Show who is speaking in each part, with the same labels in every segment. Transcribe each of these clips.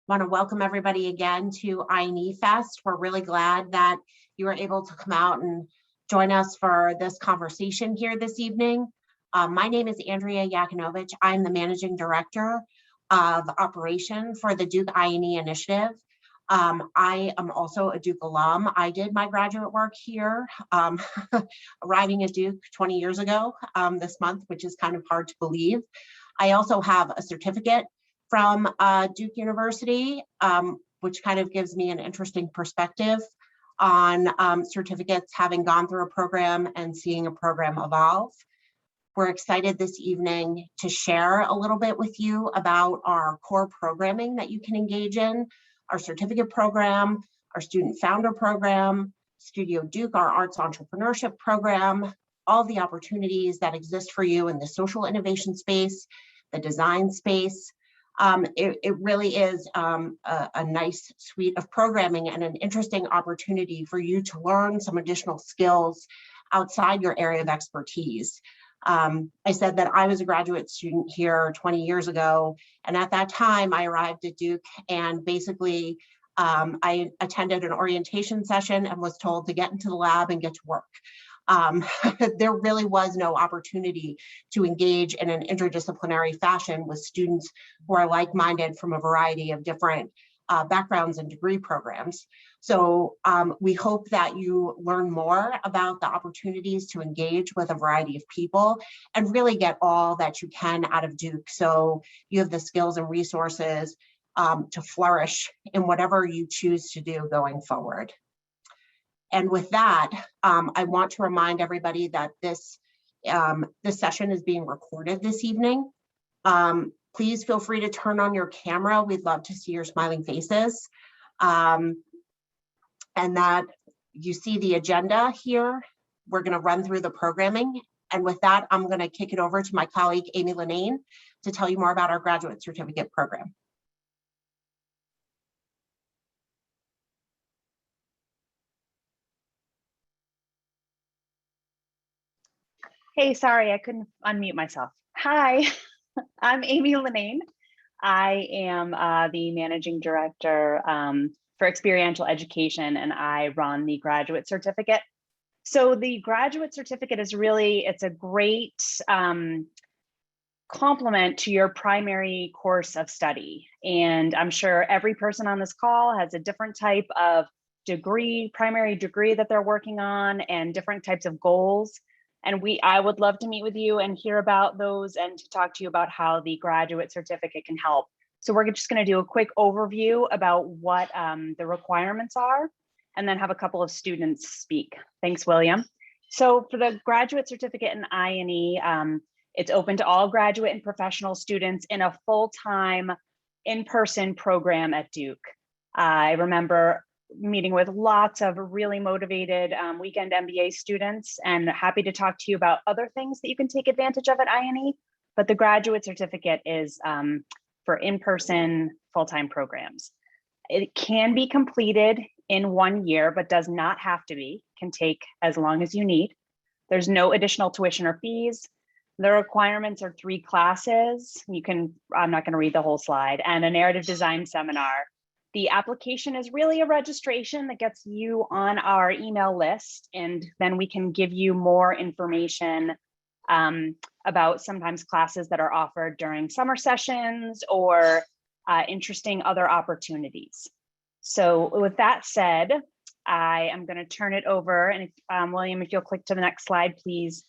Speaker 1: want to welcome everybody again to I&E Fest. We're really glad that you were able to come out and join us for this conversation here this evening. My name is Andrea Yakinovich. I'm the Managing Director of Operation for the Duke I&E Initiative. I am also a Duke alum. I did my graduate work here, arriving at Duke 20 years ago this month, which is kind of hard to believe. I also have a certificate from Duke University, which kind of gives me an interesting perspective on certificates, having gone through a program and seeing a program evolve. We're excited this evening to share a little bit with you about our core programming that you can engage in, our certificate program, our student founder program, Studio Duke, our arts entrepreneurship program, all the opportunities that exist for you in the social innovation space, the design space. It really is a nice suite of programming and an interesting opportunity for you to learn some additional skills outside your area of expertise. I said that I was a graduate student here 20 years ago, and at that time I arrived at Duke and basically I attended an orientation session and was told to get into the lab and get to work. There really was no opportunity to engage in an interdisciplinary fashion with students who are like-minded from a variety of different backgrounds and degree programs. So we hope that you learn more about the opportunities to engage with a variety of people and really get all that you can out of Duke, so you have the skills and resources to flourish in whatever you choose to do going forward. And with that, I want to remind everybody that this session is being recorded this evening. Please feel free to turn on your camera. We'd love to see your smiling faces. And that you see the agenda here. We're going to run through the programming. And with that, I'm going to kick it over to my colleague, Amy Linane, to tell you more about our graduate certificate program.
Speaker 2: Hey, sorry, I couldn't unmute myself. Hi, I'm Amy Linane. I am the Managing Director for Experiential Education, and I run the Graduate Certificate. So the Graduate Certificate is really, it's a great complement to your primary course of study. And I'm sure every person on this call has a different type of degree, primary degree that they're working on, and different types of goals. And I would love to meet with you and hear about those and to talk to you about how the graduate certificate can help. So we're just going to do a quick overview about what the requirements are, and then have a couple of students speak. Thanks, William. So for the graduate certificate in I&E, it's open to all graduate and professional students in a full-time in-person program at Duke. I remember meeting with lots of really motivated weekend MBA students, and happy to talk to you about other things that you can take advantage of at I&E, but the graduate certificate is for in-person full-time programs. It can be completed in 1 year, but does not have to be, can take as long as you need. There's no additional tuition or fees. The requirements are 3 classes. I'm not gonna read the whole slide, and a narrative design seminar. The application is really a registration that gets you on our email list, and then we can give you more information about sometimes classes that are offered during summer sessions or interesting other opportunities. So with that said, I am going to turn it over, and if, William, if you'll click to the next slide, please.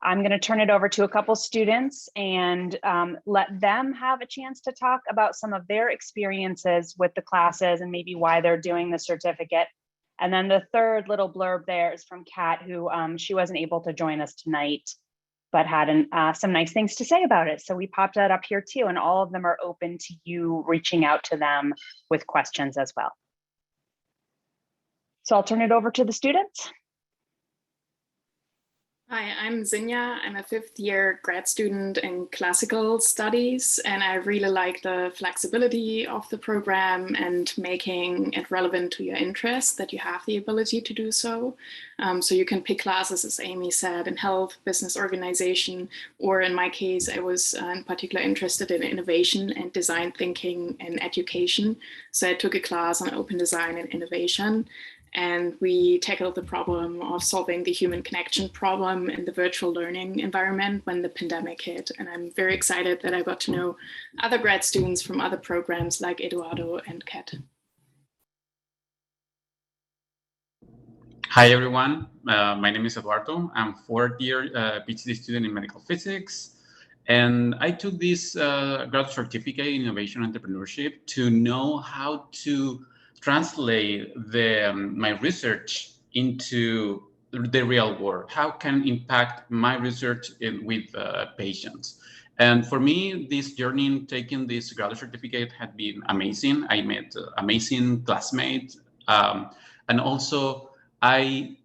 Speaker 2: I'm going to turn it over to a couple students and let them have a chance to talk about some of their experiences with the classes and maybe why they're doing the certificate. And then the third little blurb there is from Kat, who she wasn't able to join us tonight, but had some nice things to say about it. So we popped that up here too, and all of them are open to you reaching out to them with questions as well. So I'll turn it over to the students.
Speaker 3: Hi, I'm Zinja. I'm a fifth-year grad student in classical studies, and I really like the flexibility of the program and making it relevant to your interest, that you have the ability to do so. So you can pick classes, as Amy said, in health, business organization, or in my case, I was in particular interested in innovation and design thinking and education. So I took a class on open design and innovation. And we tackled the problem of solving the human connection problem in the virtual learning environment when the pandemic hit. And I'm very excited that I got to know other grad students from other programs like Eduardo and Kat.
Speaker 4: Hi, everyone. My name is Eduardo. I'm fourth-year PhD student in medical physics. And I took this grad certificate in innovation and entrepreneurship to know how to translate my research into the real world. How can impact my research with patients? And for me, this journey in taking this graduate certificate had been amazing. I met amazing classmates, and also I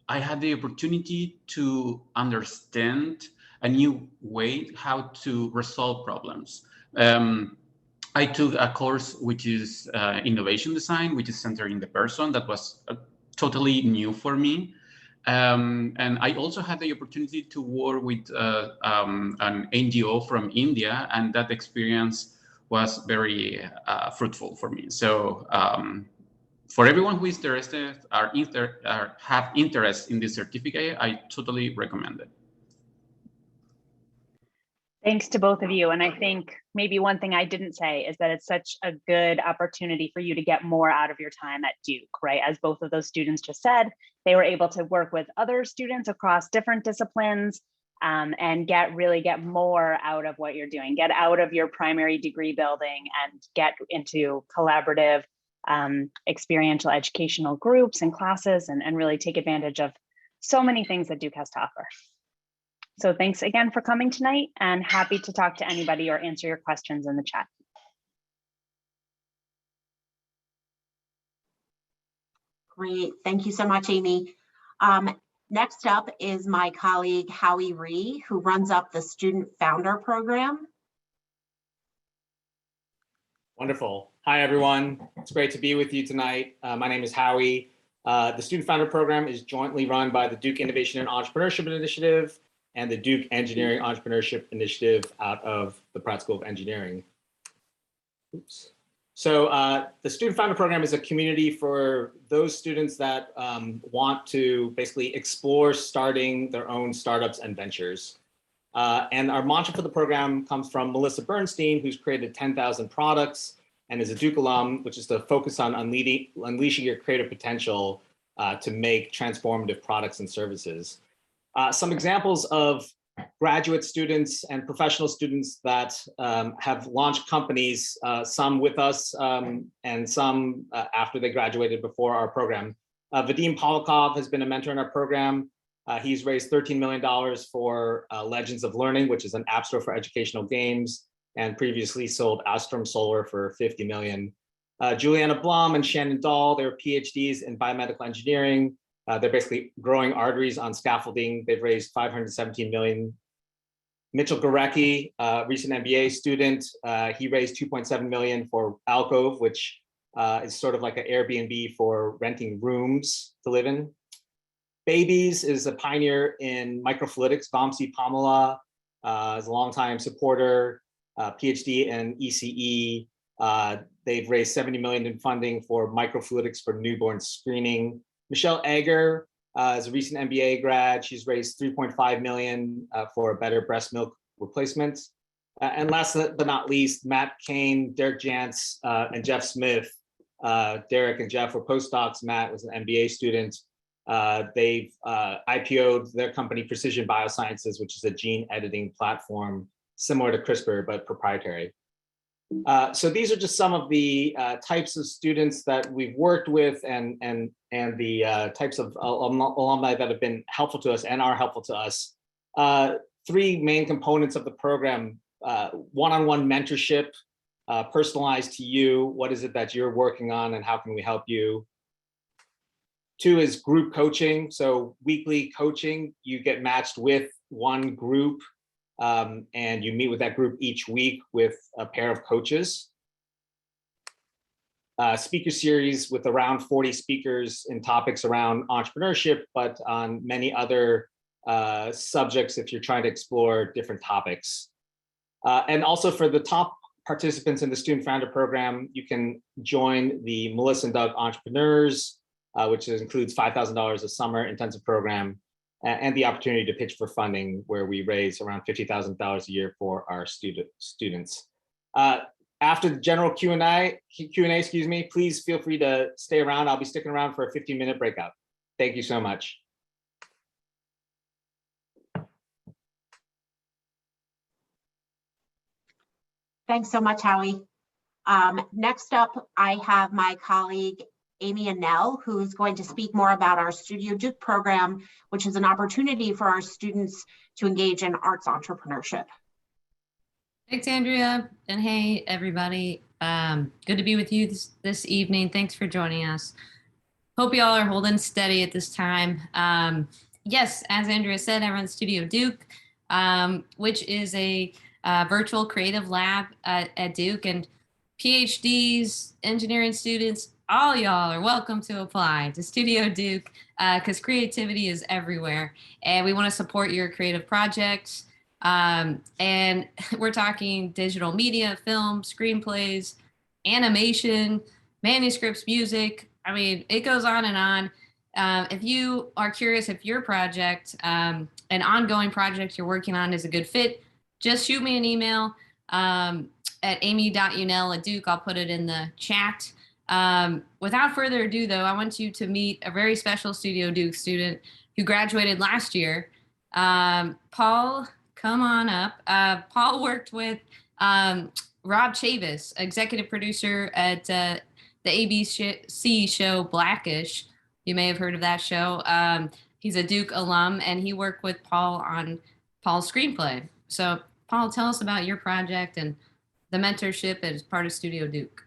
Speaker 4: had the opportunity to understand a new way how to resolve problems. I took a course which is innovation design, which is centered in the person. That was totally new for me. And I also had the opportunity to work with an NGO from India, and that experience was very fruitful for me. So for everyone who is interested or have interest in this certificate, I totally recommend it.
Speaker 2: Thanks to both of you. And I think maybe one thing I didn't say is that it's such a good opportunity for you to get more out of your time at Duke, right? As both of those students just said, they were able to work with other students across different disciplines and really get more out of what you're doing, get out of your primary degree building and get into collaborative experiential educational groups and classes and really take advantage of so many things that Duke has to offer. So thanks again for coming tonight, and happy to talk to anybody or answer your questions in the chat.
Speaker 1: Great, thank you so much, Amy. Next up is my colleague, Howie Ree, who runs up the Student Founder Program.
Speaker 5: Wonderful. Hi, everyone. It's great to be with you tonight. My name is Howie. The Student Founder Program is jointly run by the Duke Innovation and Entrepreneurship Initiative and the Duke Engineering Entrepreneurship Initiative out of the Pratt School of Engineering. Oops. So the Student Founder Program is a community for those students that want to basically explore starting their own startups and ventures. And our mantra for the program comes from Melissa Bernstein, who's created 10,000 products and is a Duke alum, which is to focus on unleashing your creative potential to make transformative products and services. Some examples of graduate students and professional students that have launched companies, some with us and some after they graduated before our program. Vadim Polakov has been a mentor in our program. He's raised $13 million for Legends of Learning, which is an app store for educational games, and previously sold Astrom Solar for $50 million. Juliana Blum and Shannon Dahl, they're PhDs in biomedical engineering. They're basically growing arteries on scaffolding. They've raised $517 million. Mitchell Gorecki, recent MBA student, he raised $2.7 million for Alcove, which is sort of like an Airbnb for renting rooms to live in. Babies is a pioneer in microfluidics. Vamsi Pamela is a longtime supporter, PhD in ECE. They've raised $70 million in funding for microfluidics for newborn screening. Michelle Egger is a recent MBA grad. She's raised $3.5 million for a better breast milk replacement. And last but not least, Matt Kane, Derek Jantz, and Jeff Smith. Derek and Jeff were postdocs. Matt was an MBA student. They've IPO'd their company Precision Biosciences, which is a gene editing platform similar to CRISPR, but proprietary. So these are just some of the types of students that we've worked with and the types of alumni that have been helpful to us and are helpful to us. Three main components of the program: one-on-one mentorship, personalized to you. What is it that you're working on and how can we help you? 2 is group coaching. So weekly coaching, you get matched with one group and you meet with that group each week with a pair of coaches. Speaker series with around 40 speakers in topics around entrepreneurship, but on many other subjects if you're trying to explore different topics. And also for the top participants in the Student Founder Program, you can join the Melissa and Doug Entrepreneurs, which includes $5,000 a summer intensive program, and the opportunity to pitch for funding, where we raise around $50,000 a year for our students. After the general Q&A, excuse me, please feel free to stay around. I'll be sticking around for a 15-minute breakout. Thank you so much.
Speaker 1: Thanks so much, Howie. Next up, I have my colleague, Amy Annell, who's going to speak more about our Studio Duke program, which is an opportunity for our students to engage in arts entrepreneurship.
Speaker 6: Thanks, Andrea. And hey, everybody. Good to be with you this evening. Thanks for joining us. Hope you all are holding steady at this time. Yes, as Andrea said, I run Studio Duke, which is a virtual creative lab at Duke, and PhDs, engineering students, all y'all are welcome to apply to Studio Duke because creativity is everywhere, and we want to support your creative projects. And we're talking digital media, film, screenplays, animation, manuscripts, music. I mean, it goes on and on. If you are curious if your project, an ongoing project you're working on is a good fit, just shoot me an email at amy.unell@Duke. I'll put it in the chat. Without further ado, though, I want you to meet a very special Studio Duke student who graduated last year. Paul, come on up. Paul worked with Rob Chavis, executive producer at the ABC show Blackish. You may have heard of that show. He's a Duke alum, and he worked with Paul on Paul's screenplay. So, Paul, tell us about your project and the mentorship as part of Studio Duke.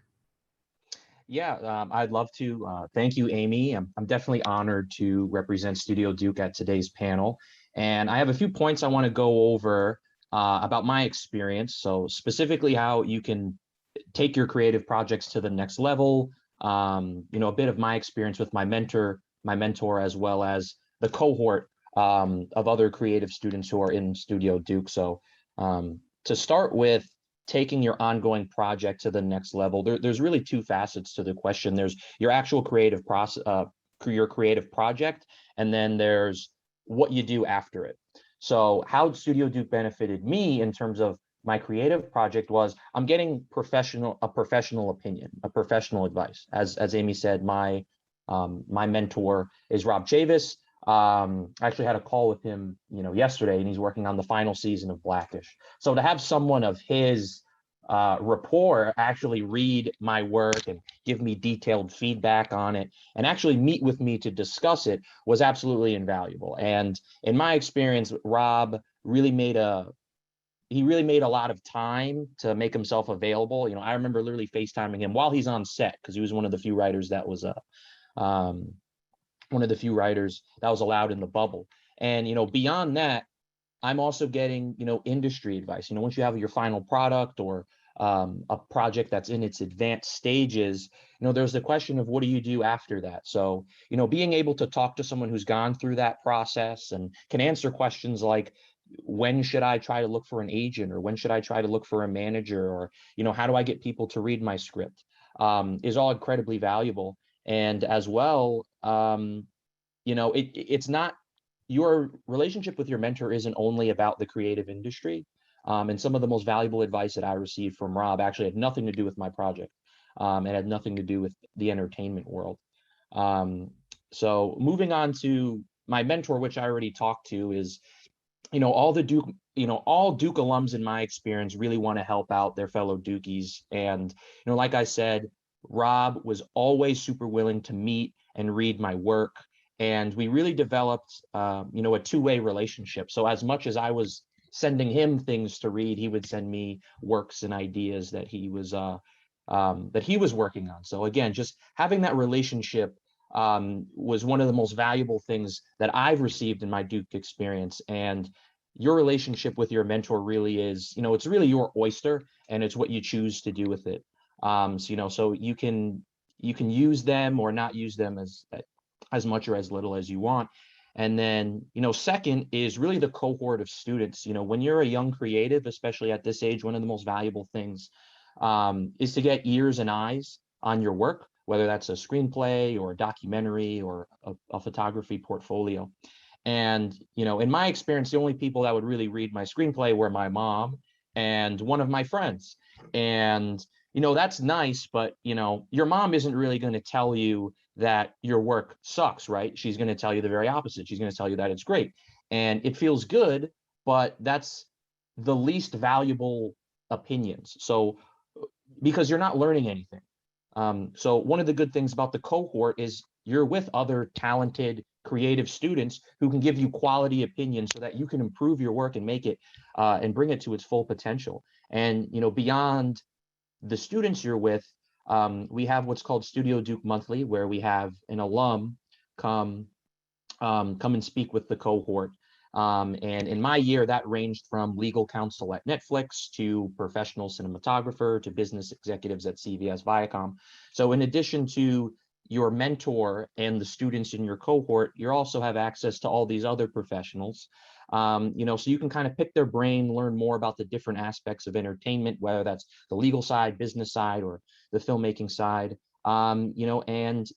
Speaker 7: Yeah, I'd love to. Thank you, Amy. I'm definitely honored to represent Studio Duke at today's panel. And I have a few points I want to go over about my experience. So specifically how you can take your creative projects to the next level, a bit of my experience with my mentor, as well as the cohort of other creative students who are in Studio Duke. So to start with, taking your ongoing project to the next level, there's really two facets to the question. There's your actual creative process, your creative project, and then there's what you do after it. So how Studio Duke benefited me in terms of my creative project was I'm getting a professional opinion, a professional advice. As Amy said, my mentor is Rob Chavis. I actually had a call with him, yesterday, and he's working on the final season of Blackish. So to have someone of his rapport actually read my work and give me detailed feedback on it and actually meet with me to discuss it was absolutely invaluable. And in my experience, Rob really made a lot of time to make himself available. I remember literally FaceTiming him while he's on set, because he was one of the few writers that was allowed in the bubble. And beyond that, I'm also getting industry advice. Once you have your final product or a project that's in its advanced stages, there's the question of what do you do after that. So being able to talk to someone who's gone through that process and can answer questions like, when should I try to look for an agent, or when should I try to look for a manager, or how do I get people to read my script, is all incredibly valuable. And as well, it's not, your relationship with your mentor isn't only about the creative industry. And some of the most valuable advice that I received from Rob actually had nothing to do with my project. It had nothing to do with the entertainment world. So moving on to my mentor, which I already talked to, is, all Duke alums in my experience really want to help out their fellow Dukies. And, like I said, Rob was always super willing to meet and read my work. And we really developed, a two-way relationship. So as much as I was sending him things to read, he would send me works and ideas that he was working on. So again, just having that relationship was one of the most valuable things that I've received in my Duke experience. And your relationship with your mentor really is, it's really your oyster, and it's what you choose to do with it. So you can use them or not use them as much or as little as you want. And then, second is really the cohort of students. When you're a young creative, especially at this age, one of the most valuable things is to get ears and eyes on your work, whether that's a screenplay or a documentary or a photography portfolio. And, in my experience, the only people that would really read my screenplay were my mom and one of my friends. And, that's nice, but, your mom isn't really going to tell you that your work sucks, right? She's going to tell you the very opposite. She's going to tell you that it's great. And it feels good, but that's the least valuable opinions. So, because you're not learning anything. So one of the good things about the cohort is you're with other talented, creative students who can give you quality opinions so that you can improve your work and make it and bring it to its full potential. And, beyond the students you're with, we have what's called Studio Duke Monthly, where we have an alum come and speak with the cohort. And in my year, that ranged from legal counsel at Netflix to professional cinematographer to business executives at CVS Viacom. So in addition to your mentor and the students in your cohort, you also have access to all these other professionals. So you can kind of pick their brain, learn more about the different aspects of entertainment, whether that's the legal side, business side, or the filmmaking side, and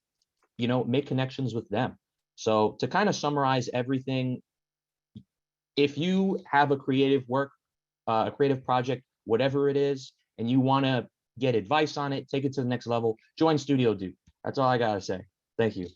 Speaker 7: make connections with them. So to kind of summarize everything, if you have a creative project, whatever it is, and you want to get advice on it, take it to the next level, join Studio Duke. That's all I got to say. Thank you.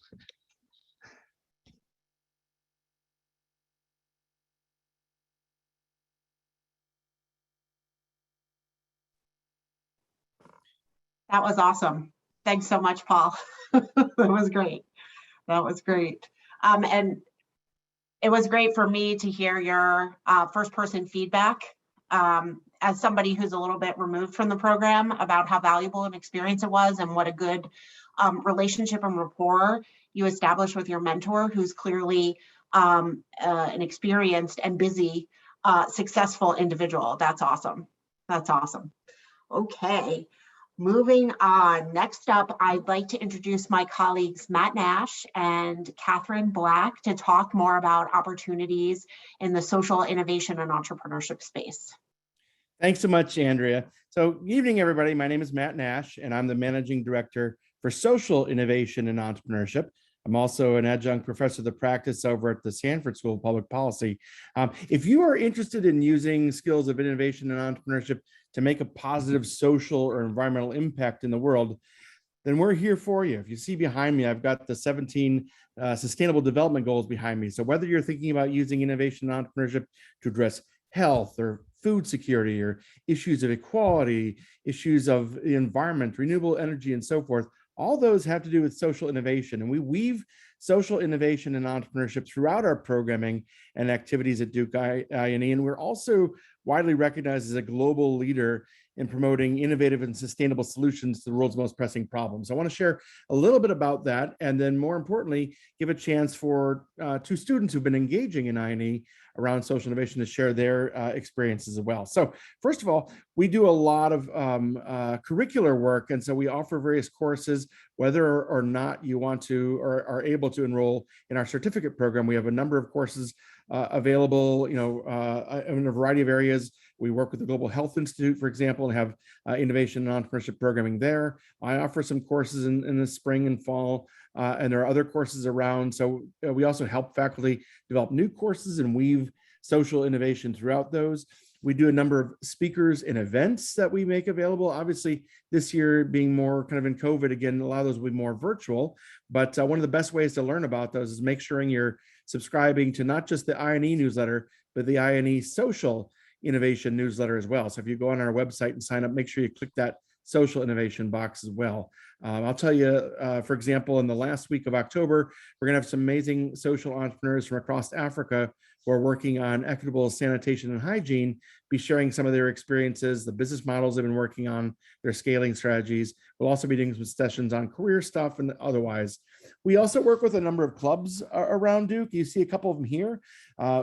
Speaker 1: That was awesome. Thanks so much, Paul. That was great. That was great. And it was great for me to hear your first person feedback as somebody who's a little bit removed from the program about how valuable an experience it was and what a good relationship and rapport you established with your mentor, who's clearly an experienced and busy, successful individual. That's awesome. That's awesome. Okay. Moving on, next up, I'd like to introduce my colleagues, Matt Nash and Catherine Black, to talk more about opportunities in the social innovation and entrepreneurship space.
Speaker 8: Thanks so much, Andrea. So good evening, everybody. My name is Matt Nash, and I'm the Managing Director for Social Innovation and Entrepreneurship. I'm also an adjunct professor of the practice over at the Sanford School of Public Policy. If you are interested in using skills of innovation and entrepreneurship to make a positive social or environmental impact in the world, then we're here for you. If you see behind me, I've got the 17 Sustainable Development Goals behind me. So whether you're thinking about using innovation and entrepreneurship to address health or food security or issues of equality, issues of the environment, renewable energy, and so forth, all those have to do with social innovation. And we weave social innovation and entrepreneurship throughout our programming and activities at Duke I&E. And we're also widely recognized as a global leader in promoting innovative and sustainable solutions to the world's most pressing problems. I want to share a little bit about that, and then more importantly, give a chance for two students who've been engaging in I&E around social innovation to share their experiences as well. So first of all, we do a lot of curricular work, and so we offer various courses, whether or not you want to or are able to enroll in our certificate program. We have a number of courses available, in a variety of areas. We work with the Global Health Institute, for example, and have innovation and entrepreneurship programming there. I offer some courses in the spring and fall, and there are other courses around. So we also help faculty develop new courses and weave social innovation throughout those. We do a number of speakers and events that we make available. Obviously, this year being more kind of in COVID, again, a lot of those will be more virtual. But one of the best ways to learn about those is make sure you're subscribing to not just the I&E newsletter, but the I&E social innovation newsletter as well. So if you go on our website and sign up, make sure you click that social innovation box as well. I'll tell you, for example, in the last week of October, we're going to have some amazing social entrepreneurs from across Africa who are working on equitable sanitation and hygiene be sharing some of their experiences, the business models they've been working on, their scaling strategies. We'll also be doing some sessions on career stuff and otherwise. We also work with a number of clubs around Duke. You see a couple of them here.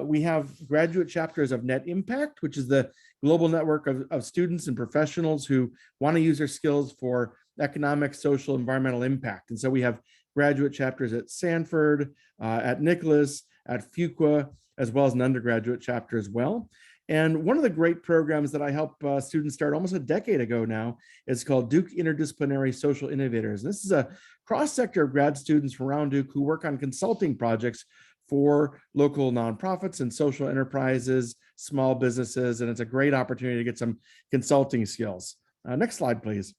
Speaker 8: We have graduate chapters of Net Impact, which is the global network of students and professionals who want to use their skills for economic, social, environmental impact. And so we have graduate chapters at Sanford, at Nicholas, at Fuqua, as well as an undergraduate chapter as well. And one of the great programs that I helped students start almost a decade ago now is called Duke Interdisciplinary Social Innovators. And this is a cross-sector of grad students from around Duke who work on consulting projects for local nonprofits and social enterprises, small businesses, and it's a great opportunity to get some consulting skills. Next slide, please.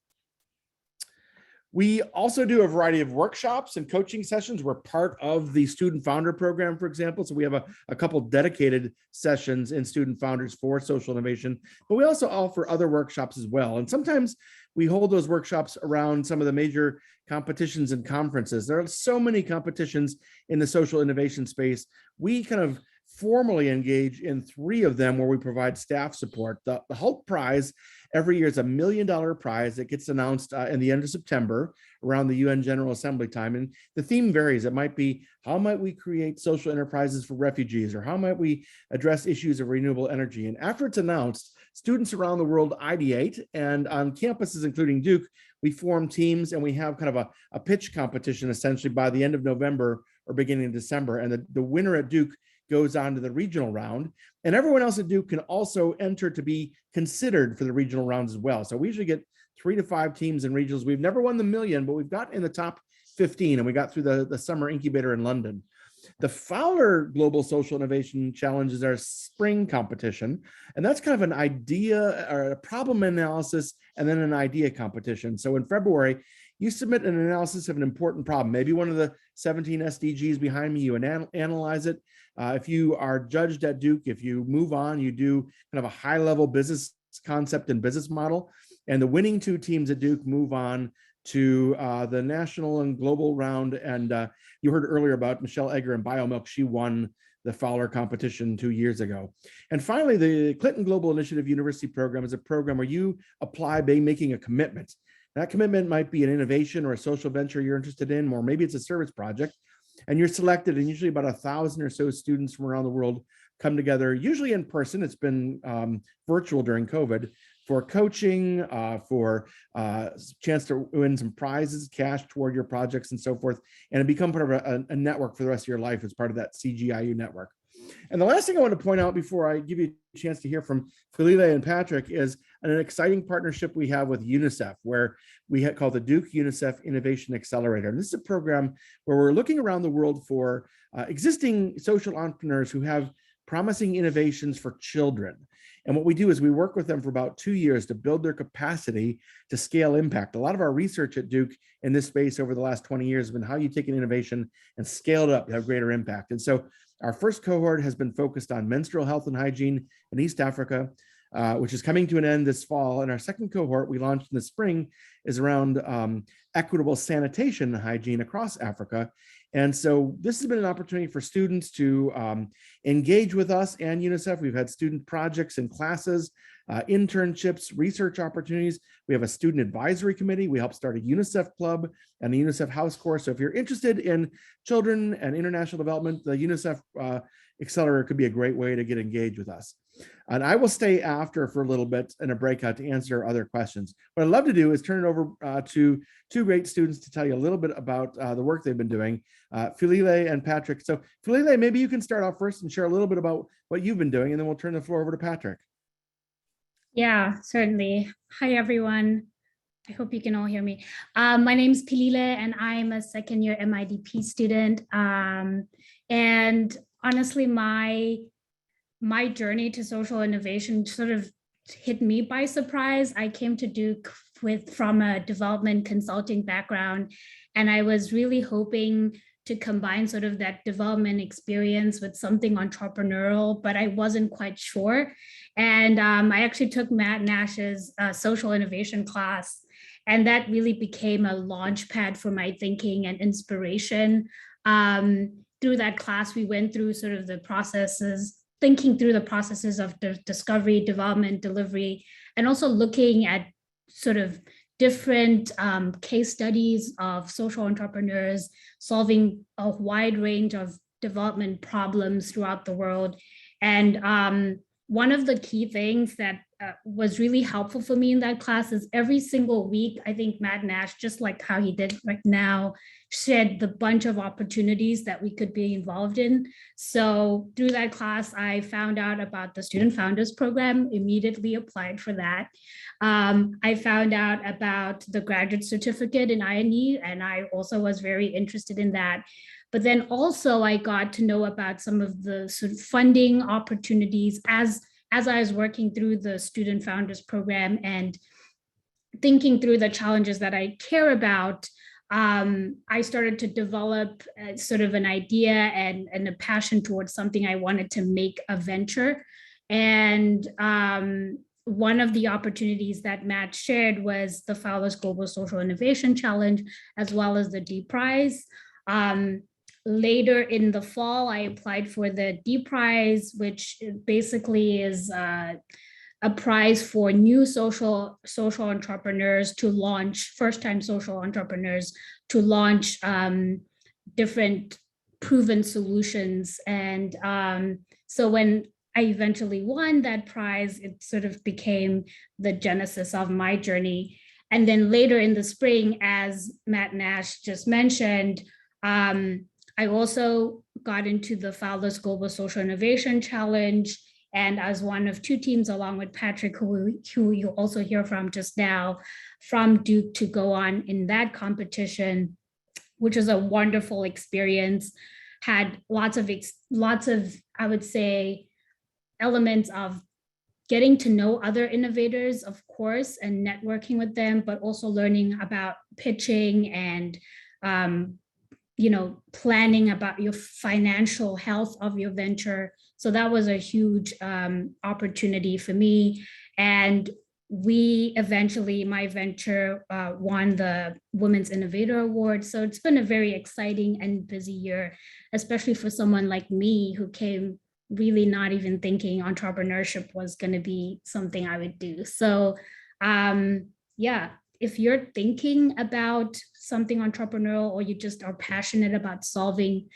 Speaker 8: We also do a variety of workshops and coaching sessions. We're part of the Student Founder Program, for example. So we have a couple dedicated sessions in Student Founders for social innovation, but we also offer other workshops as well. And sometimes we hold those workshops around some of the major competitions and conferences. There are so many competitions in the social innovation space. We kind of formally engage in 3 of them where we provide staff support. The Hulk Prize every year is $1 million prize that gets announced in the end of September around the UN General Assembly time. And the theme varies. It might be, how might we create social enterprises for refugees, or how might we address issues of renewable energy? And after it's announced, students around the world ideate, and on campuses, including Duke, we form teams and we have kind of a pitch competition essentially by the end of November or beginning of December. And the winner at Duke goes on to the regional round, and everyone else at Duke can also enter to be considered for the regional rounds as well. So we usually get 3 to 5 teams in regionals. We've never won the million, but we've got in the top 15, and we got through the summer incubator in London. The Fowler Global Social Innovation Challenge is our spring competition, and that's kind of an idea or a problem analysis and then an idea competition. So in February, you submit an analysis of an important problem, maybe one of the 17 SDGs behind me, you analyze it. If you are judged at Duke, if you move on, you do kind of a high-level business concept and business model. And the winning 2 teams at Duke move on to the national and global round. And you heard earlier about Michelle Egger and BioMilk. She won the Fowler competition 2 years ago. And finally, the Clinton Global Initiative University Program is a program where you apply by making a commitment. That commitment might be an innovation or a social venture you're interested in, or maybe it's a service project, and you're selected, and usually about 1,000 or so students from around the world come together, usually in person. It's been virtual during COVID, for coaching, for chance to win some prizes, cash toward your projects and so forth, and it become part of a network for the rest of your life as part of that CGIU network. And the last thing I want to point out before I give you a chance to hear from Philile and Patrick is an exciting partnership we have with UNICEF, where we call the Duke UNICEF Innovation Accelerator. And this is a program where we're looking around the world for existing social entrepreneurs who have promising innovations for children. And what we do is we work with them for about 2 years to build their capacity to scale impact. A lot of our research at Duke in this space over the last 20 years has been how you take an innovation and scale it up to have greater impact. And so our first cohort has been focused on menstrual health and hygiene in East Africa, which is coming to an end this fall. And our second cohort we launched in the spring is around equitable sanitation and hygiene across Africa. And so this has been an opportunity for students to engage with us and UNICEF. We've had student projects and classes, internships, research opportunities. We have a student advisory committee. We help start a UNICEF club and a UNICEF house course. So if you're interested in children and international development, the UNICEF Accelerator could be a great way to get engaged with us. And I will stay after for a little bit in a breakout to answer other questions. What I'd love to do is turn it over to 2 great students to tell you a little bit about the work they've been doing, Philile and Patrick. So Philile, maybe you can start off first and share a little bit about what you've been doing, and then we'll turn the floor over to Patrick.
Speaker 9: Yeah, certainly. Hi, everyone. I hope you can all hear me. My name is Philile, and I'm a second-year MIDP student. And honestly, my journey to social innovation sort of hit me by surprise. I came to Duke from a development consulting background, and I was really hoping to combine sort of that development experience with something entrepreneurial, but I wasn't quite sure. And I actually took Matt Nash's social innovation class, and that really became a launch pad for my thinking and inspiration. through that class, we went through sort of the processes, thinking through the processes of discovery, development, delivery, and also looking at sort of different case studies of social entrepreneurs solving a wide range of development problems throughout the world. And one of the key things that was really helpful for me in that class is every single week, I think Matt Nash, just like how he did right now, shared the bunch of opportunities that we could be involved in. So through that class, I found out about the Student Founders Program, immediately applied for that. I found out about the graduate certificate in INE, and I also was very interested in that. But then also I got to know about some of the sort of funding opportunities as I was working through the Student Founders Program and thinking through the challenges that I care about. I started to develop sort of an idea and a passion towards something I wanted to make a venture. And one of the opportunities that Matt shared was the Fowler's Global Social Innovation Challenge, as well as the D Prize. Later in the fall, I applied for the D Prize, which basically is a prize for new social entrepreneurs to launch, first-time social entrepreneurs to launch different proven solutions. And so when I eventually won that prize, it sort of became the genesis of my journey. And then later in the spring, as Matt Nash just mentioned, I also got into the Fowler's Global Social Innovation Challenge, and as one of two teams, along with Patrick, who you also hear from just now, from Duke, to go on in that competition, which was a wonderful experience. Had lots of I would say, elements of getting to know other innovators, of course, and networking with them, but also learning about pitching and planning about your financial health of your venture. So that was a huge opportunity for me. And my venture won the Women's Innovator Award. So it's been a very exciting and busy year, especially for someone like me who came really not even thinking entrepreneurship was going to be something I would do. So if you're thinking about something entrepreneurial, or you just are passionate about solving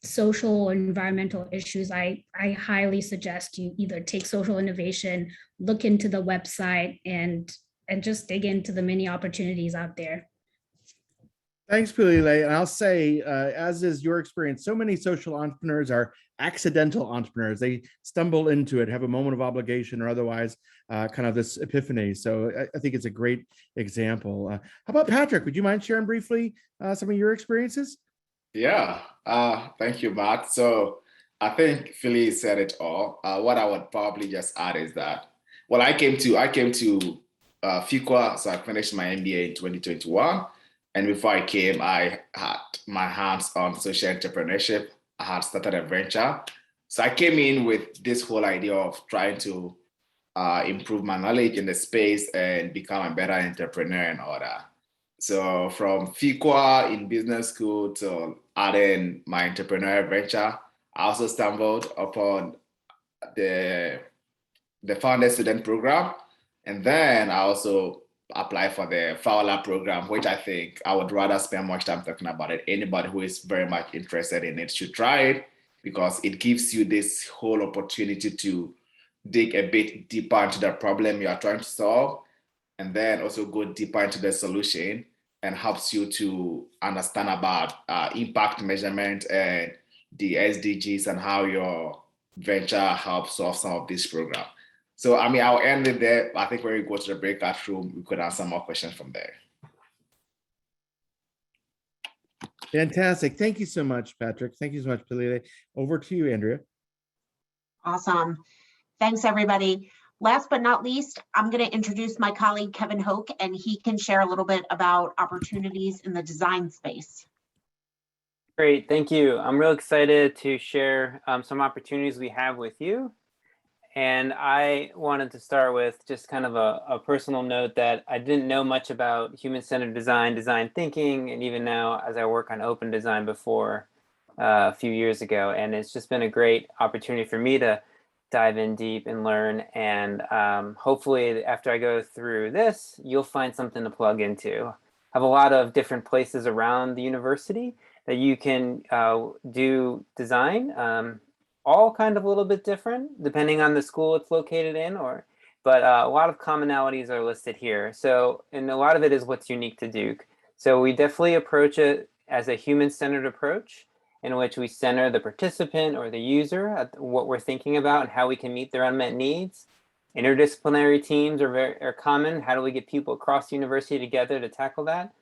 Speaker 9: social or environmental issues, I highly suggest you either take social innovation, look into the website, and just dig into the many opportunities out there.
Speaker 8: Thanks, Pilile. And I'll say, as is your experience, so many social entrepreneurs are accidental entrepreneurs. They stumble into it, have a moment of obligation, or otherwise kind of this epiphany. So I think it's a great example. How about Patrick? Would you mind sharing briefly some of your experiences?
Speaker 10: Yeah, thank you, Matt. So I think Philly said it all. What I would probably just add is that, well, I came to Fuqua, so I finished my MBA in 2021. And before I came, I had my hands on social entrepreneurship. I had started a venture. So I came in with this whole idea of trying to improve my knowledge in the space and become a better entrepreneur and all that. So from Fuqua in business school to adding my entrepreneurial venture, I also stumbled upon the Founder Student Program. And then I also applied for the Fowler program, which I think I would rather spend much time talking about it. Anybody who is very much interested in it should try it, because it gives you this whole opportunity to dig a bit deeper into the problem you are trying to solve, and then also go deeper into the solution, and helps you to understand about impact measurement and the SDGs and how your venture helps solve some of this program. So, I mean, I'll end it there. I think when we go to the breakout room, we could answer more questions from there.
Speaker 8: Fantastic. Thank you so much, Patrick. Thank you so much, Pilile. Over to you, Andrea.
Speaker 1: Awesome. Thanks, everybody. Last but not least, I'm going to introduce my colleague, Kevin Hoke, and he can share a little bit about opportunities in the design space.
Speaker 11: Great, thank you. I'm real excited to share some opportunities we have with you. And I wanted to start with just kind of a personal note that I didn't know much about human-centered design, design thinking, and even now as I work on open design before. a few years ago, and it's just been a great opportunity for me to dive in deep and learn. And hopefully after I go through this, you'll find something to plug into. I have a lot of different places around the university that you can do design, all kind of a little bit different depending on the school it's located in, but a lot of commonalities are listed here. So, and a lot of it is what's unique to Duke. So we definitely approach it as a human-centered approach in which we center the participant or the user at what we're thinking about and how we can meet their unmet needs. Interdisciplinary teams are common. How do we get people across the university together to tackle that?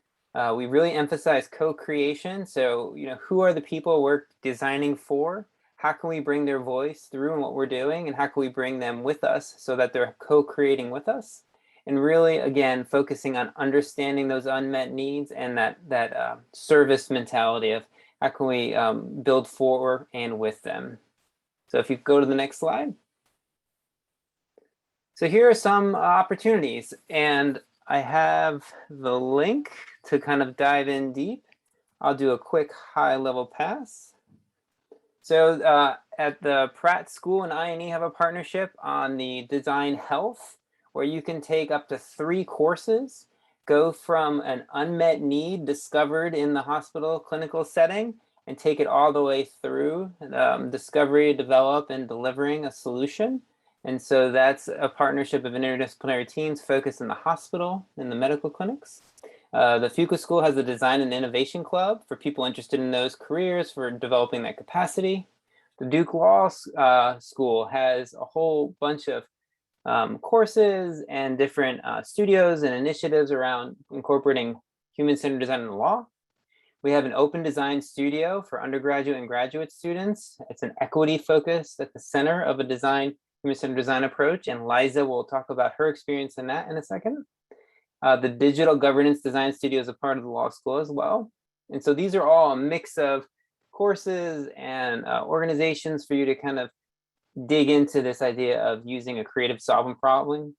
Speaker 11: We really emphasize co-creation. So, who are the people we're designing for? How can we bring their voice through in what we're doing? And how can we bring them with us so that they're co-creating with us? And really, again, focusing on understanding those unmet needs and that service mentality of how can we build for and with them. So if you go to the next slide. So here are some opportunities, and I have the link to kind of dive in deep. I'll do a quick high-level pass. So at the Pratt School and I&E have a partnership on the Design Health, where you can take up to 3 courses, go from an unmet need discovered in the hospital clinical setting and take it all the way through discovery, develop, and delivering a solution. And so that's a partnership of interdisciplinary teams focused in the hospital and the medical clinics. The Fuqua School has the Design and Innovation Club for people interested in those careers for developing that capacity. The Duke Law School has a whole bunch of courses and different studios and initiatives around incorporating human-centered design in the law. We have an open design studio for undergraduate and graduate students. It's an equity focus at the center of a human-centered design approach, and Eliza will talk about her experience in that in a second. The Digital Governance Design Studio is a part of the law school as well. And so these are all a mix of courses and organizations for you to kind of dig into this idea of using a creative solving problem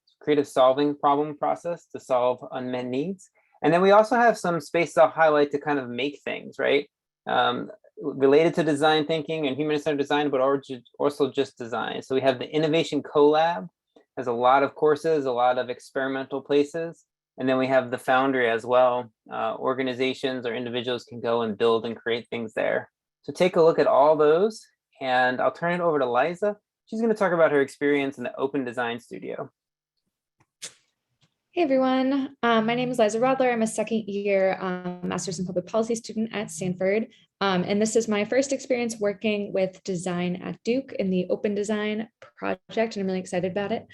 Speaker 11: process to solve unmet needs. And then we also have some space I'll highlight to kind of make things, right? Related to design thinking and human-centered design, but also just design. So we have the Innovation Collab, has a lot of courses, a lot of experimental places. And then we have the Foundry as well. Organizations or individuals can go and build and create things there. So take a look at all those, and I'll turn it over to Eliza. She's going to talk about her experience in the Open Design Studio.
Speaker 12: Hey everyone, my name is Eliza Rodler. I'm a second-year Master's in Public Policy student at Stanford. And this is my first experience working with design at Duke in the Open Design project, and I'm really excited about it.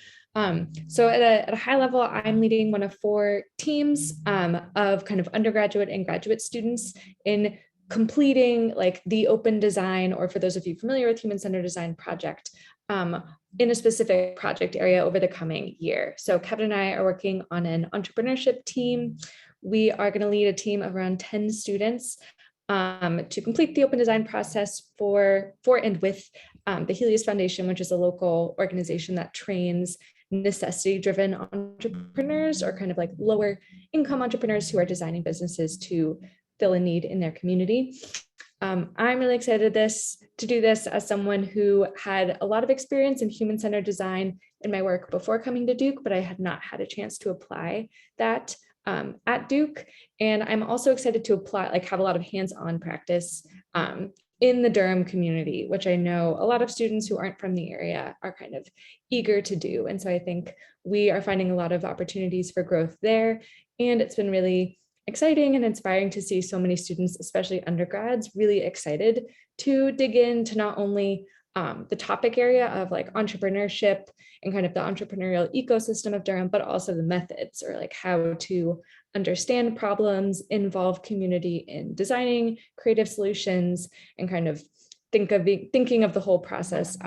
Speaker 12: So at a high level, I'm leading one of 4 teams of kind of undergraduate and graduate students in completing like the Open Design, or for those of you familiar with human-centered design project, in a specific project area over the coming year. So Kevin and I are working on an entrepreneurship team. We are going to lead a team of around 10 students to complete the open design process for and with the Helios Foundation, which is a local organization that trains necessity-driven entrepreneurs, or kind of like lower income entrepreneurs who are designing businesses to fill a need in their community. I'm really excited to do this as someone who had a lot of experience in human-centered design in my work before coming to Duke, but I had not had a chance to apply that at Duke. And I'm also excited to have a lot of hands-on practice in the Durham community, which I know a lot of students who aren't from the area are kind of eager to do. And so I think we are finding a lot of opportunities for growth there. And it's been really exciting and inspiring to see so many students, especially undergrads, really excited to dig into not only the topic area of like entrepreneurship and kind of the entrepreneurial ecosystem of Durham, but also the methods, or like how to understand problems, involve community in designing creative solutions, and kind of thinking of the whole process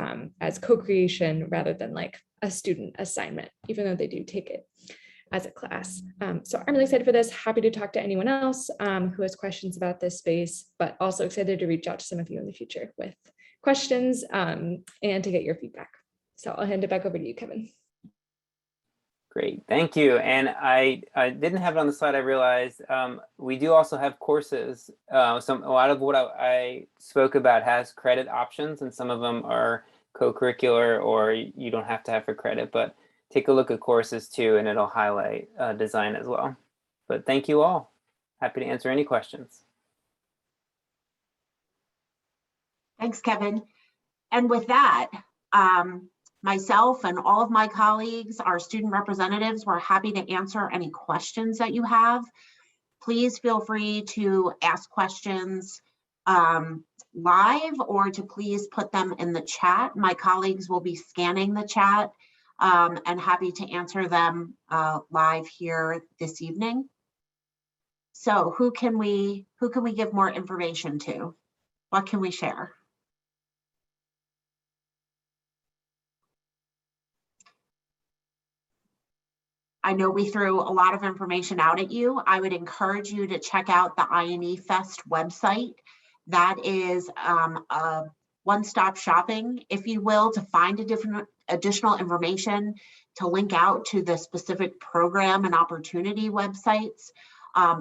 Speaker 12: as co-creation rather than like a student assignment, even though they do take it as a class. So I'm really excited for this. Happy to talk to anyone else who has questions about this space, but also excited to reach out to some of you in the future with questions and to get your feedback. So I'll hand it back over to you, Kevin.
Speaker 11: Great, thank you. And I didn't have it on the slide, I realized. We do also have courses. A lot of what I spoke about has credit options, and some of them are co-curricular or you don't have to have for credit, but take a look at courses too, and it'll highlight design as well. But thank you all. Happy to answer any questions.
Speaker 1: Thanks, Kevin. And with that, myself and all of my colleagues, our student representatives, we're happy to answer any questions that you have. Please feel free to ask questions live or to please put them in the chat. My colleagues will be scanning the chat and happy to answer them live here this evening. So who can we give more information to? What can we share? I know we threw a lot of information out at you. I would encourage you to check out the INE Fest website. That is a one-stop shopping, if you will, to find additional information, to link out to the specific program and opportunity websites.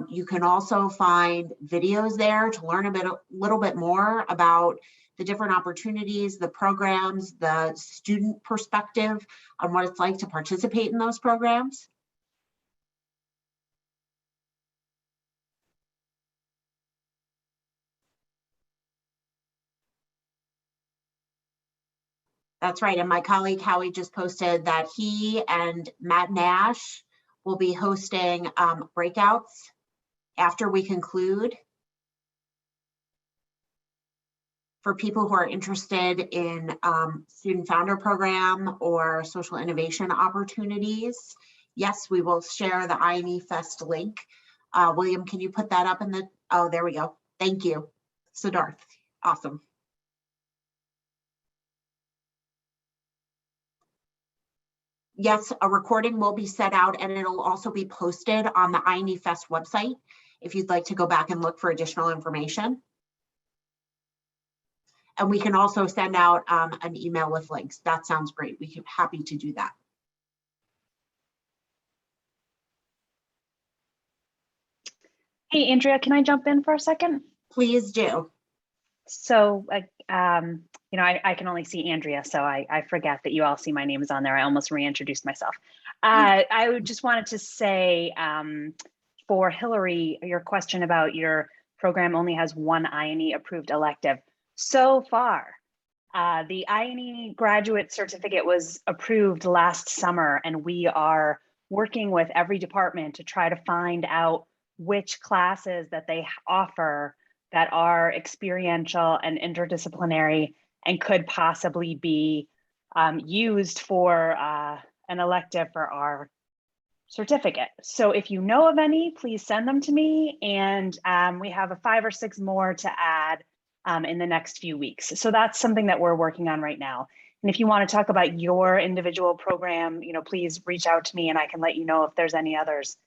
Speaker 1: You can also find videos there to learn a little bit more about the different opportunities, the programs, the student perspective on what it's like to participate in those programs. That's right, and my colleague Howie just posted that he and Matt Nash will be hosting breakouts after we conclude for people who are interested in student founder program or social innovation opportunities. Yes, we will share the INE Fest link. William, can you put that up in the, oh, there we go. Thank you, Siddharth, awesome. Yes, a recording will be set out and it'll also be posted on the INE Fest website if you'd like to go back and look for additional information. And we can also send out an email with links. That sounds great. We're happy to do that.
Speaker 2: Hey, Andrea, can I jump in for a second?
Speaker 1: Please do.
Speaker 2: So, you know, I can only see Andrea, so I forget that you all see my name is on there. I almost reintroduced myself. I just wanted to say for Hillary, your question about your program only has one INE approved elective. So far, the INE graduate certificate was approved last summer, and we are working with every department to try to find out which classes that they offer that are experiential and interdisciplinary and could possibly be used for an elective for our certificate. So if you know of any, please send them to me. And we have 5 or 6 more to add in the next few weeks. So that's something that we're working on right now. And if you want to talk about your individual program, you know, please reach out to me and I can let you know if there's any others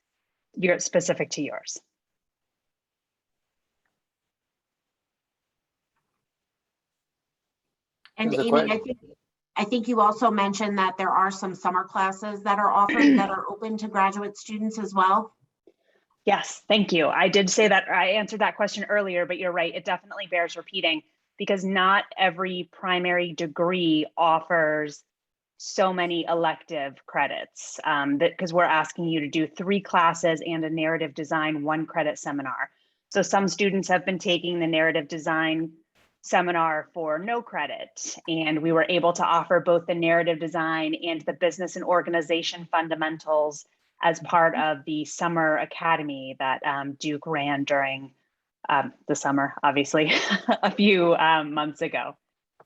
Speaker 2: specific to yours.
Speaker 1: And Amy, I think you also mentioned that there are some summer classes that are offered that are open to graduate students as well.
Speaker 2: Yes, thank you. I did say that, I answered that question earlier, but you're right. It definitely bears repeating because not every primary degree offers so many elective credits because we're asking you to do 3 classes and a narrative design 1 credit seminar. So some students have been taking the narrative design seminar for no credit, and we were able to offer both the narrative design and the business and organization fundamentals as part of the summer academy that Duke ran during the summer, obviously, a few months ago.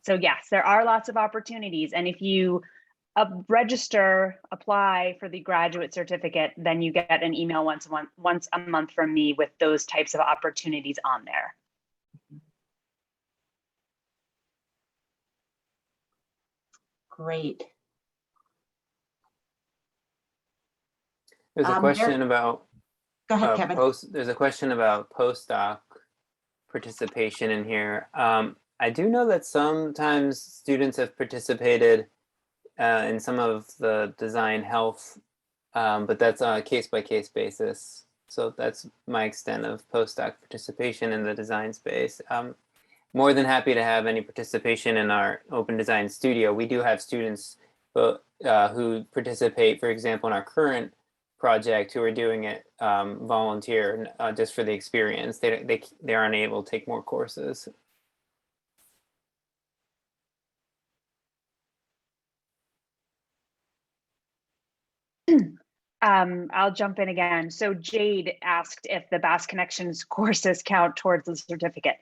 Speaker 2: So yes, there are lots of opportunities. And if you apply for the graduate certificate, then you get an email once a month from me with those types of opportunities on there.
Speaker 1: Great.
Speaker 11: There's a question about
Speaker 1: go ahead, Kevin.
Speaker 11: There's a question about postdoc participation in here. I do know that sometimes students have participated in some of the design health but that's on a case-by-case basis. So that's my extent of postdoc participation in the design space. More than happy to have any participation in our open design studio. We do have students who participate, for example, in our current project, who are doing it volunteer just for the experience. They aren't able to take more courses.
Speaker 2: I'll jump in again. So Jade asked if the Bass Connections courses count towards the certificate.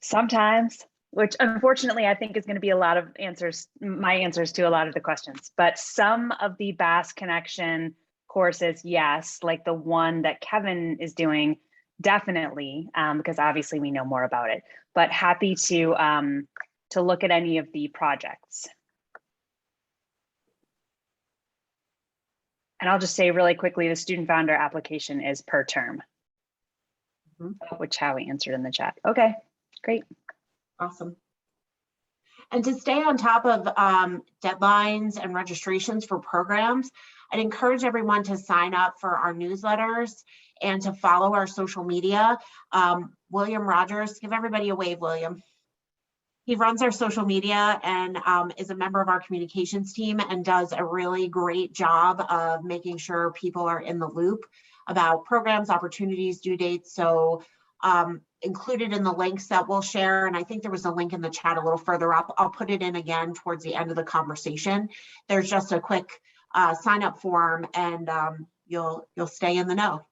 Speaker 2: Sometimes, which unfortunately I think is going to be a lot of answers, my answers to a lot of the questions, but some of the Bass Connection courses, yes, like the one that Kevin is doing, definitely, because obviously we know more about it, but happy to look at any of the projects. And I'll just say really quickly, the student founder application is per term, which Howie answered in the chat. Okay, great.
Speaker 1: Awesome. And to stay on top of deadlines and registrations for programs, I'd encourage everyone to sign up for our newsletters and to follow our social media. William Rogers, give everybody a wave, William. He runs our social media and is a member of our communications team and does a really great job of making sure people are in the loop about programs, opportunities, due dates. So included in the links that we'll share, and I think there was a link in the chat a little further up. I'll put it in again towards the end of the conversation. There's just a quick sign up form and you'll stay in the know.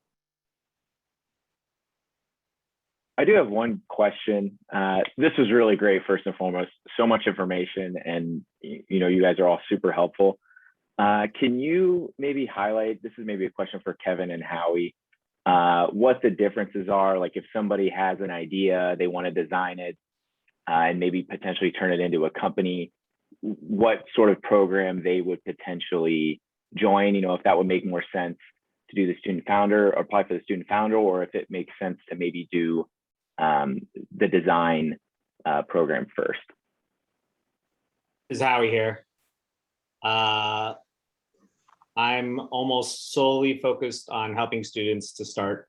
Speaker 13: I do have one question. This was really great, first and foremost. So much information, and you guys are all super helpful. Can you maybe highlight, this is maybe a question for Kevin and Howie, what the differences are? Like if somebody has an idea, they want to design it and maybe potentially turn it into a company, what sort of program they would potentially join, if that would make more sense to do the student founder or apply for the student founder, or if it makes sense to maybe do the design program first.
Speaker 5: This is Howie here. I'm almost solely focused on helping students to start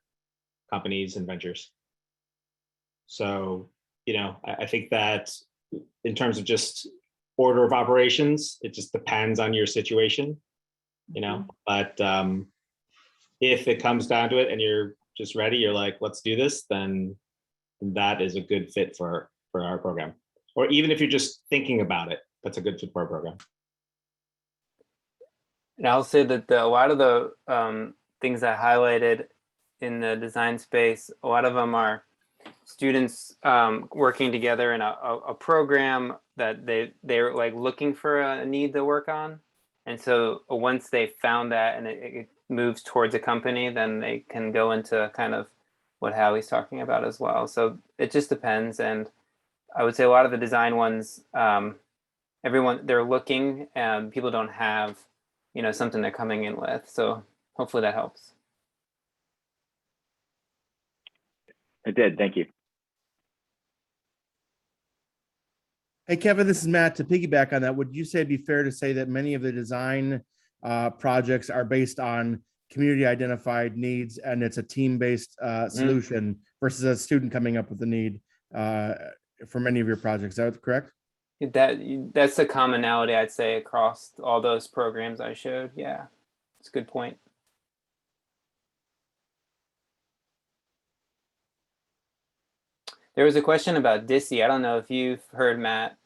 Speaker 5: companies and ventures. So, I think that in terms of just order of operations, it just depends on your situation, but if it comes down to it and you're just ready, you're like, let's do this, then that is a good fit for our program. Or even if you're just thinking about it, that's a good fit for our program.
Speaker 11: And I'll say that a lot of the things I highlighted in the design space, a lot of them are students working together in a program that they're like looking for a need to work on. And so once they found that and it moves towards a company, then they can go into kind of what Howie's talking about as well. So it just depends. And I would say a lot of the design ones, they're looking and people don't have, something they're coming in with. So hopefully that helps.
Speaker 13: It did, thank you.
Speaker 8: Hey, Kevin, this is Matt. To piggyback on that, would you say it'd be fair to say that many of the design projects are based on community identified needs and it's a team-based solution versus a student coming up with a need for many of your projects? Is that correct?
Speaker 11: That's a commonality, I'd say, across all those programs I showed. Yeah, it's a good point. There was a question about DISI. I don't know if you've heard, Matt.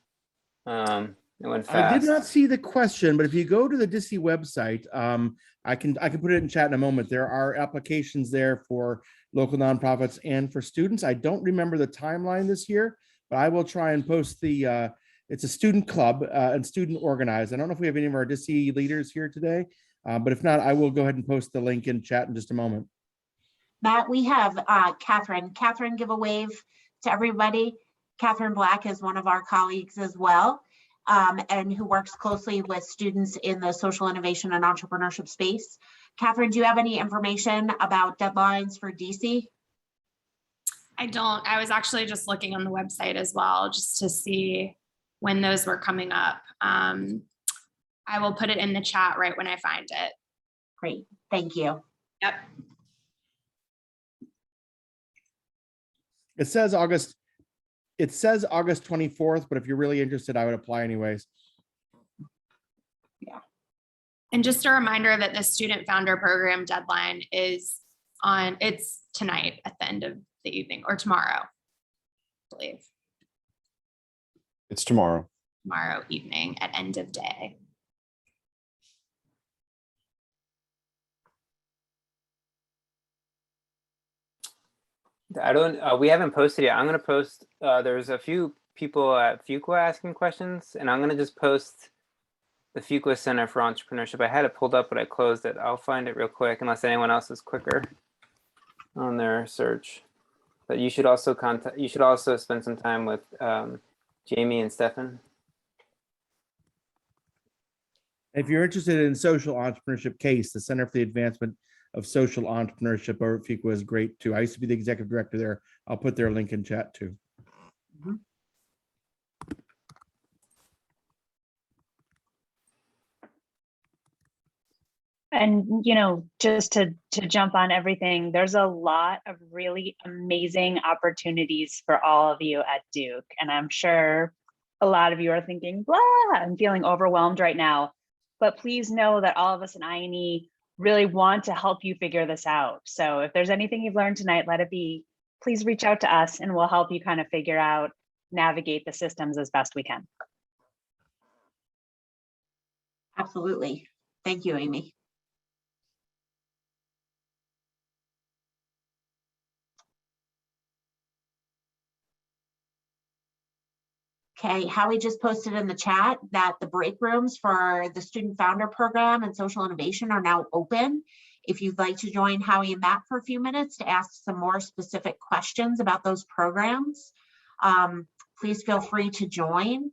Speaker 11: It went fast.
Speaker 8: I did not see the question, but if you go to the DISI website, I can put it in chat in a moment. There are applications there for local nonprofits and for students. I don't remember the timeline this year, but I will try and post the, it's a student club and student organized. I don't know if we have any of our DISI leaders here today, but if not, I will go ahead and post the link in chat in just a moment.
Speaker 1: Matt, we have Catherine. Catherine, give a wave to everybody. Catherine Black is one of our colleagues as well, and who works closely with students in the social innovation and entrepreneurship space. Catherine, do you have any information about deadlines for DC?
Speaker 14: I don't. I was actually just looking on the website as well, just to see when those were coming up. I will put it in the chat right when I find it.
Speaker 1: Great. Thank you.
Speaker 14: Yep.
Speaker 8: It says August 24th, but if you're really interested, I would apply anyways.
Speaker 14: And just a reminder that the Student Founder Program deadline is it's tonight at the end of the evening, or tomorrow, I believe.
Speaker 15: It's tomorrow.
Speaker 14: Tomorrow evening at end of day.
Speaker 11: We haven't posted yet. I'm going to post, there's a few people at Fuqua asking questions, and I'm going to just post the Fuqua Center for Entrepreneurship. I had it pulled up, but I closed it. I'll find it real quick unless anyone else is quicker on their search. But you should also spend some time with Jamie and Stefan.
Speaker 8: If you're interested in social entrepreneurship case, the Center for the Advancement of Social Entrepreneurship over at Fuqua is great too. I used to be the executive director there. I'll put their link in chat too.
Speaker 1: Mm-hmm.
Speaker 2: And, you know, just to jump on everything, there's a lot of really amazing opportunities for all of you at Duke. And I'm sure a lot of you are thinking, blah, I'm feeling overwhelmed right now. But please know that all of us in INE really want to help you figure this out. So if there's anything you've learned tonight, let it be. Please reach out to us and we'll help you kind of figure out, navigate the systems as best we can.
Speaker 1: Absolutely. Thank you, Amy. Okay, Howie just posted in the chat that the break rooms for the Student Founder Program and Social Innovation are now open. If you'd like to join Howie and Matt for a few minutes to ask some more specific questions about those programs, please feel free to join.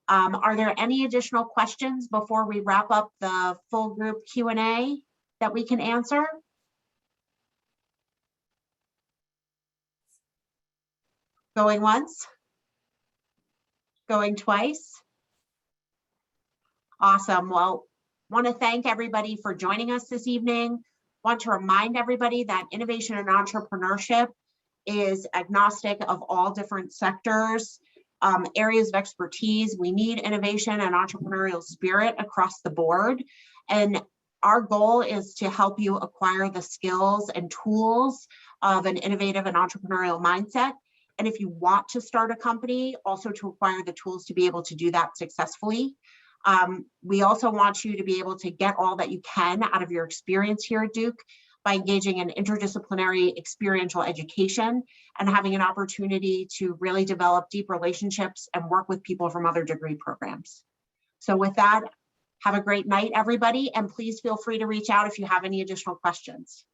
Speaker 1: Are there any additional questions before we wrap up the full group Q&A that we can answer? Going once? Going twice? Awesome. Well, want to thank everybody for joining us this evening. Want to remind everybody that innovation and entrepreneurship is agnostic of all different sectors, areas of expertise. We need innovation and entrepreneurial spirit across the board. And our goal is to help you acquire the skills and tools of an innovative and entrepreneurial mindset. And if you want to start a company, also to acquire the tools to be able to do that successfully. We also want you to be able to get all that you can out of your experience here at Duke by engaging in interdisciplinary experiential education and having an opportunity to really develop deep relationships and work with people from other degree programs. So with that, have a great night, everybody, and please feel free to reach out if you have any additional questions.